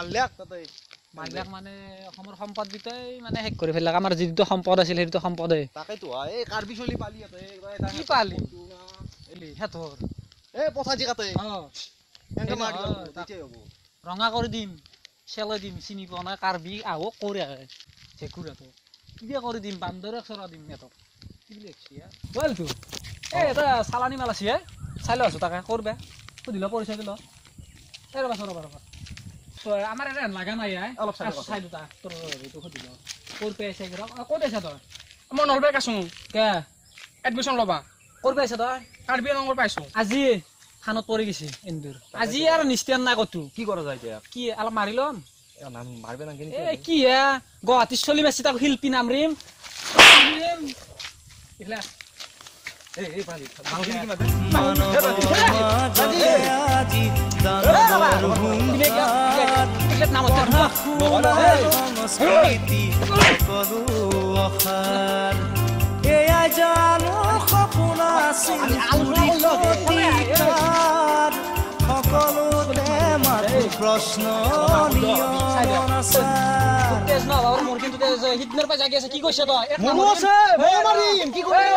মাৰলাক তাতে মালিক মানে অসমৰ সম্পদ বিতই মানে শেষ কৰি ফেলাক আমাৰ যিটো সম্পদ আছিল সেইটো সম্পদে তাকেতো এই কাৰ্বি চলি পালি এতে কি পালি এলি হেতৰ এই পথাজি কাতে এনকে মাৰ অ, দিতে হ'ব ৰঙা কৰি দিম চেলে দিম চিনি পোৱা নাই কাৰ্বি আহক কৰে ঠেকুৰাটো কিবা কৰি দিম বান্দৰক চৰা দিম এতক কি বুলি একছিয়া বলতো এই এটা চালানি মাল আছে চাই ল আছো তাকে কৰবে সুধিল পৰিচয় দিল এই ৰবা ৰবা আমাৰ এটা লাগা নাই অলপ চাই দুটা তোৰ এইটো সুধিল ক'ৰ পাইছে ক'ত আছে তই মই নলবাৰী আছো কে এডমিশ্যন ল'বা ক'ৰ পাইছে তই কাৰ্বি আংলঙৰ পাইছো আজি থানত পৰি গৈছে এন্দুৰ আজি আৰু নিষ্টান নাই কতো কি কৰা যায় এতিয়া কি অলপ মাৰি ল'ম নাম মাৰবে না কেনে এ কি হে গুৱাহাটীত চলি মাছি তাক শিল্পী নামৰিম এইফালে এই পালি প্ৰশ্ন মোৰ কিন্তু হিটমেৰ পৰা জাগি আছে কি কৈছে তই মনো আছে মই মাৰিম কি কৰি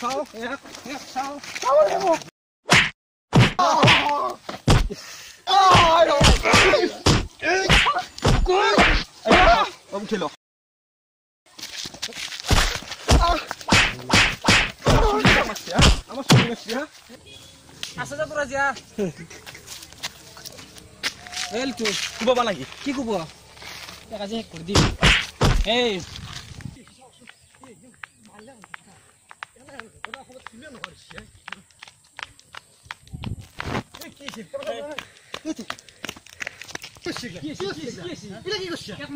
চাও চাও উঠিল আছে যে তোরা যা এল তো কুবাবা নাকি কি কুব টাকা যে করে দি এই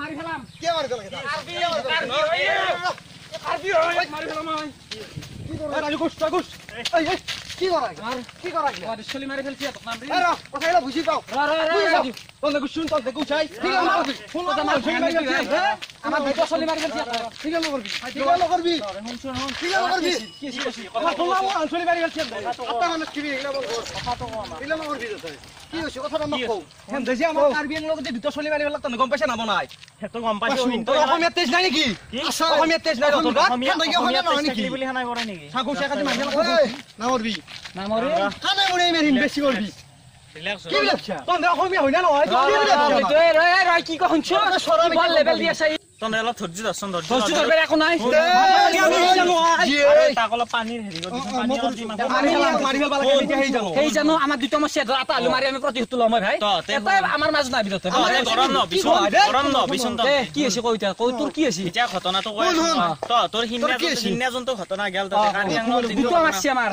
মারি ফেলাম কে মারি ফেলা কি করা কি করা চলি মারি ফেলছি কথা বুঝি পাও তন্দে গুছুন তন্দে গুছাই ঠিক আছে আমার দুটো চলি মারি ফেলছি ঠিক আছে করবি ঠিক আছে করবি শুন ঠিক আছে করবি কি কথা বললাম চলি মারি ফেলছি কথা মানুষ কি এগুলা বলবো কথা তো কম এগুলা করবি তো কি হইছে কথাটা আমাক কও হেন দেজি আমার কার্বি আংলঙত যে দুটো চলি মারি ফেললা তন্দে গম পাইছ না বনাই হেতো গম পাইছো তো অসমীয়া তেজ নাই নেকি অসমীয়া তেজ নাই তোর গাত কেন কি অসমীয়া নহয় নেকি বুলি হানাই কৰে নেকি সাগু শেখাতে মারি না মরবি না মরে খানা মরে মেরিন বেশি করবি রিল্যাক্স কি লাগছে তন্দে অসমীয়া হই না নহয় কি কহ শুনছ বল লেভেল দি আছে তন্দে অলপ ধৈৰ্য দৰ্শন ধৰছি ধৰবে একো নাই তাক অলপ পানীৰ হেৰি কৰি পানী অলপ দিম মারি ফেলবা লাগে এতিয়া হেই জানো সেই জানো আমার দুটো মছে আটা আলু মারি আমি প্ৰতিহত লম ভাই এটাই আমাৰ মাঝ না বিৰতে গৰম ন বিচন কি আছে কইতা কই তোৰ কি আছে এতিয়া ঘটনাটো কৈ তোৰ হিন্না যোনটো ঘটনা গেল তাতে কাৰ্বি আংলঙৰ দুটো মাছি আমাৰ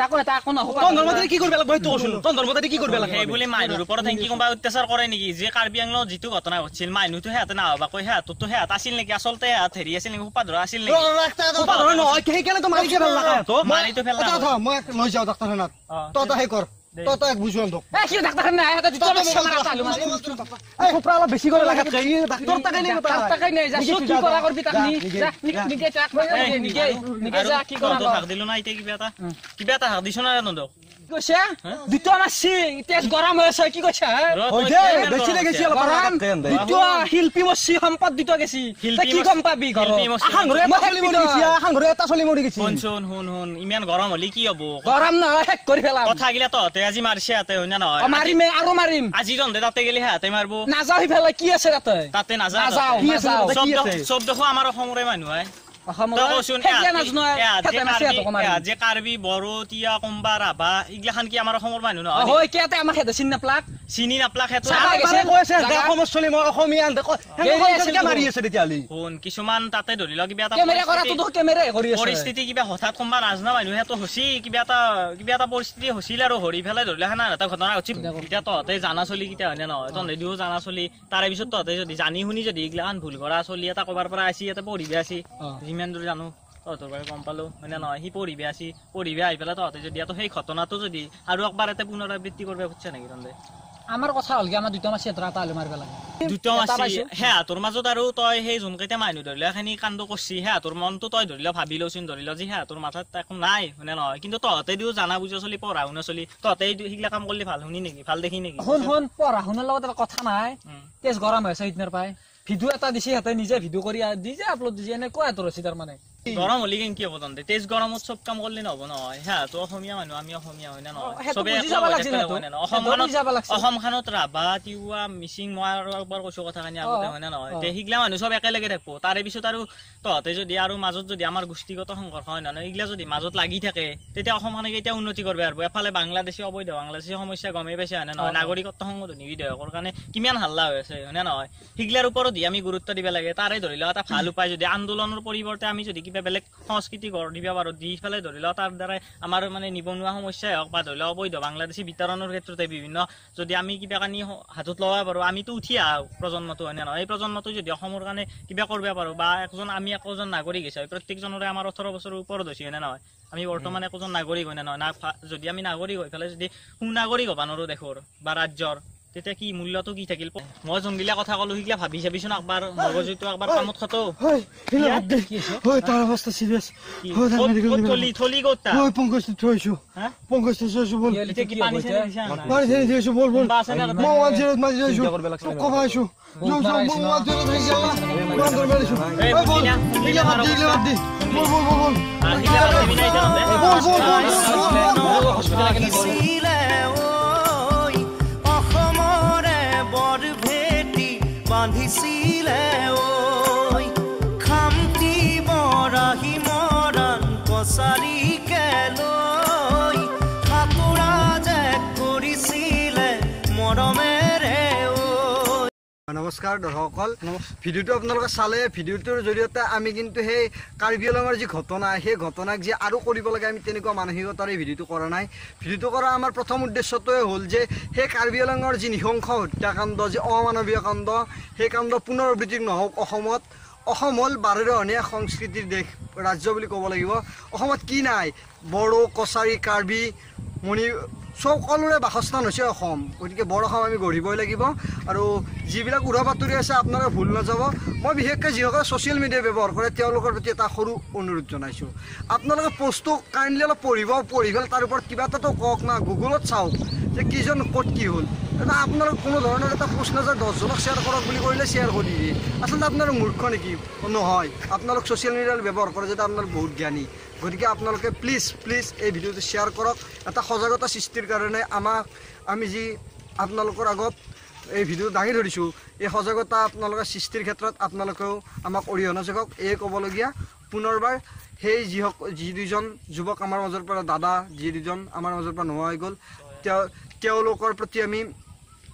তাকো এটা কোন হ'ব তন্দৰ মতে কি কৰবে লাগব তো শুন তন্দৰ মতে কি কৰবে লাগব সেই বুলি মানুহৰ ওপৰত কি কোনবা অত্যাচাৰ কৰে নেকি যে কাৰ্বি আংলঙত যিটো ঘটনা ঘটিছিল মানুহটো হেতে না হবা কৈ হেতটো হেত আছিল নেকি আচলতে হেৰি আছিল নেকি উপাধৰা আছিল নেকি উপাধৰা নহয় সেই কেনে তো মাৰি ফেল লাগা তো মাৰিটো ফেল লাগা মই লৈ যাও ডাক্তাৰখানাত তই হে কৰ তই এক বুঝুন দক এ কি ডাক্তার না এটা দুটো মাছি আমার আটা আলু মারি এই কোপরা অলপ বেশি করে লাগা এই ডাক্তার টাকা নেই টাকা নাই যা কি করা করবি তাক নি যা নিকে চাক নিকে যা কি করা তো হাক দিলো না এটা কিবা এটা হাক দিছ না নন্দক কইছে দুটো মাছি তেজ গরম হইছে কি কইছে হই দে বেশি লাগেছি অলপ গরম দুটো শিল্পী মছি সম্পদ দুটো গেছি কি কম পাবি ঘর আহাংরে এটা চলি মরি গেছি আহাংরে এটা চলি মরি গেছি শুন ইমান গৰম হলি কি হ'ব গৰম না হেক কৰি ফেলাম কথা গিলা তহতে আজি মাৰছে হাতে হয় না নহয় মাৰিমে আৰু মাৰিম আজি ৰন্ধে তাতে গেলি হাতে মারবো নাযাও ফেলা কি আছে তাতে তাতে নাযাও কি আছে সব দেখো আমাৰ অসমৰে মানুহ হয় যে কাৰ্বি বড়ো তিয়া কম্বা ৰাভা এইগিলাখান কি আমাৰ অসমৰ মানুহ নহয় হয় কেতে আমাৰ হেদে চিন নাপলাক চিনি নাপলাক হেতো কৈছে অসমৰ চলি মই অসমীয়া হেনকে মাৰি আছে তেতিয়ালি কোন কিছুমান তাতে ধৰি লওক কিবা এটা কেমেৰা কৰাটো তো কেমেৰা কৰি আছে পৰিস্থিতি কিবা হঠাৎ কম্বা নাজনা মানুহ হেতো হসি কিবা এটা পৰিস্থিতি হছিল আৰু হৰি ফেলাই ধৰিলে খানা এটা ঘটনা উচিত এতিয়া তহতে জানা চলি কিটা হয় নহয় তহতে দিও জানা চলি তাৰে পিছত তহতে যদি জানি শুনি যদি এইগিলাখান ভুল কৰা চলি এটা কবাৰ পৰা আছি ইয়াতে পঢ়িবে আছি যিমান দূৰ জানো তহতৰ বাবে গম পালো হয় না নহয় সি পঢ়িবে আহি পেলাই তহতে যদি সেই ঘটনাটো যদি আৰু একবাৰ এটা পুনৰাবৃত্তি কৰিব খুজিছে নেকি তহতে আমাৰ কথা হ'ল কি আমাৰ দুটা মাছ এটা আলু মাৰিব লাগে দুটা মাছি হেয়া তোৰ মাজত আৰু তই সেই যোনকেইটা মানুহ ধৰিলে এখিনি কাণ্ড কৰছি হেয়া তোৰ মনটো তই ধৰিলে ভাবি লচোন ধৰিল যে হেয়া তোৰ মাথাত একো নাই হয়নে নহয় কিন্তু তহঁতে দিও জানা বুজা চলি পঢ়া শুনা চলি তহঁতে সেইগিলা কাম কৰিলে ভাল শুনি নেকি ভাল দেখি নেকি শুন পঢ়া শুনাৰ লগত কথা নাই তেজ গৰম হৈছে সিদিনাৰ পাই ভিডিঅ' এটা দিছে সিহঁতে নিজে ভিডিঅ' কৰি দিছে আপলোড দিছে এনেকুৱা তোৰ আছে তাৰ মানে গৰম হলি কি হ'ব তহঁতে তেজ গৰমত চব কাম কৰিলে নহ'ব নহয় হেয়া তো অসমীয়া মানুহ আমি অসমীয়া হয় না নহয় চবে অসমখনত ৰাভা তিৱা মিচিং মই আৰু একবাৰ কৈছো কথাখিনি আগতে হয় না নহয় তে সিগলা মানুহ চব একেলগে থাকব তাৰে পিছত আৰু তহঁতে যদি আৰু মাজত যদি আমাৰ গোষ্ঠীগত সংঘৰ্ষ হয় নহয় এইগিলা যদি মাজত লাগি থাকে তেতিয়া অসমখনে কেতিয়া উন্নতি কৰিব পাৰিব এফালে বাংলাদেশী অবৈধ বাংলাদেশী সমস্যা গমেই পাইছে হয় না নহয় নাগৰিকত্ব সংশোধনী বিধেয়কৰ কাৰণে কিমান হাল্লা হৈ আছে হয় না নহয় সিগলাৰ ওপৰত আমি গুৰুত্ব দিব লাগে তাৰে ধৰি লও এটা ভাল উপায় যদি আন্দোলনৰ পৰিৱৰ্তে আমি যদি কিবা বেলেগ সংস্কৃতি গঢ় দিব পাৰো দি পেলাই ধৰি লও তাৰ দ্বাৰাই আমাৰ মানে নিবনুৱা সমস্যাই হওক বা ধৰি লও অবৈধ বাংলাদেশী বিতৰণৰ ক্ষেত্ৰতে বিভিন্ন যদি আমি কিবা কানি হাতত ল'ব পাৰো আমিতো উঠি আহা প্ৰজন্মটো হয় নে নহয় এই প্ৰজন্মটো যদি অসমৰ কাৰণে কিবা কৰিব পাৰো বা আমি একোজন নাগৰিক হিচাপে প্ৰত্যেকজনৰে আমাৰ 18 বছৰৰ ওপৰত হৈছে হয় নে নহয় আমি বৰ্তমান একোজন নাগৰিক হয় নে নহয় যদি আমি নাগৰিক হৈ পেলাই যদি সুনাগৰিক হ'ব নোৱাৰো দেশৰ বা ৰাজ্যৰ তেতিয়া কি মূল্যটো কি থাকিল মই যোনগিলা কথা কলো সিগলা ভাবি চাবিচোন একবাৰ মগজুটো একবাৰ কামত খটো হয় তাৰ অৱস্থা সিৰিয়াছ হয় থলি গতা হয় পংকজ থৈছো বল এতিয়া কি পানী চানি দিছা না পানী চানি দিছো বল মই ওয়ান মাৰি যাইছো কমাইছো এই বল বান্ধিছিলে ঐ খামটি বৰাহি মৰাণ কছাৰীকে লৈ সাঁতোৰা যে কৰিছিলে মৰমেৰে নমস্কাৰ দৰ্শকসকল ভিডিঅ'টো আপোনালোকে চালে ভিডিঅ'টোৰ জৰিয়তে আমি কিন্তু সেই কাৰ্বি আংলঙৰ যি ঘটনা সেই ঘটনাক যে আৰু কৰিব লাগে আমি তেনেকুৱা মানসিকতাৰে ভিডিঅ'টো কৰা নাই ভিডিঅ'টো কৰা আমাৰ প্ৰথম উদ্দেশ্যটোৱে হ'ল যে সেই কাৰ্বি আংলঙৰ যি নৃশংস হত্যাকাণ্ড যি অমানৱীয় কাণ্ড সেই কাণ্ড পুনৰাবৃত্তি নহওক অসমত অসম হ'ল বাৰেৰহণীয়া সংস্কৃতিৰ দেশ ৰাজ্য বুলি ক'ব লাগিব অসমত কি নাই বড়ো কছাৰী কাৰ্বি মণি সকলোৰে বাসস্থান হৈছে অসম গতিকে বৰ অসম আমি গঢ়িবই লাগিব আৰু যিবিলাক উৰা বাতৰি আছে আপোনালোকে ভুল নাযাব মই বিশেষকৈ যিসকলে ছ'চিয়েল মিডিয়া ব্যৱহাৰ কৰে তেওঁলোকৰ প্ৰতি এটা সৰু অনুৰোধ জনাইছোঁ আপোনালোকে পষ্টটো কাইণ্ডলি অলপ পঢ়ি পেলাই তাৰ ওপৰত কিবা এটাতো কওক না গুগলত চাওক যে কিজন ক'ত কি হ'ল এটা আপোনালোক কোনো ধৰণৰ এটা পোষ্ট নাযায় 10জনক শ্বেয়াৰ কৰক বুলি কৰিলে শ্বেয়াৰ কৰি দিয়ে আচলতে আপোনালোক মূৰ্খ নেকি নহয় আপোনালোক ছ'চিয়েল মিডিয়া ব্যৱহাৰ কৰে যেতিয়া আপোনালোক বহুত জ্ঞানী গতিকে আপোনালোকে প্লিজ এই ভিডিঅ'টো শ্বেয়াৰ কৰক এটা সজাগতা সৃষ্টিৰ কাৰণে আমি যি আপোনালোকৰ আগত এই ভিডিঅ' দাঙি ধৰিছোঁ এই সজাগতা আপোনালোকে সৃষ্টিৰ ক্ষেত্ৰত আপোনালোকেও আমাক অৰিহণা যোগাওক এই ক'বলগীয়া পুনৰবাৰ সেই যি দুজন যুৱক আমাৰ মাজৰ পৰা দাদা যি দুজন আমাৰ মাজৰ পৰা নোহোৱা হৈ গ'ল তেওঁলোকৰ প্ৰতি আমি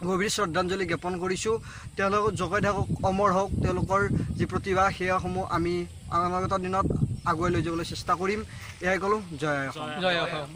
গভীৰ শ্ৰদ্ধাঞ্জলি জ্ঞাপন কৰিছোঁ তেওঁলোক জগাই থাকক অমৰ হওক তেওঁলোকৰ যি প্ৰতিভা সেয়াসমূহ আমি অনাগত দিনত আগুৱাই লৈ যাবলৈ চেষ্টা কৰিম এয়াই ক'লোঁ জয় অসম।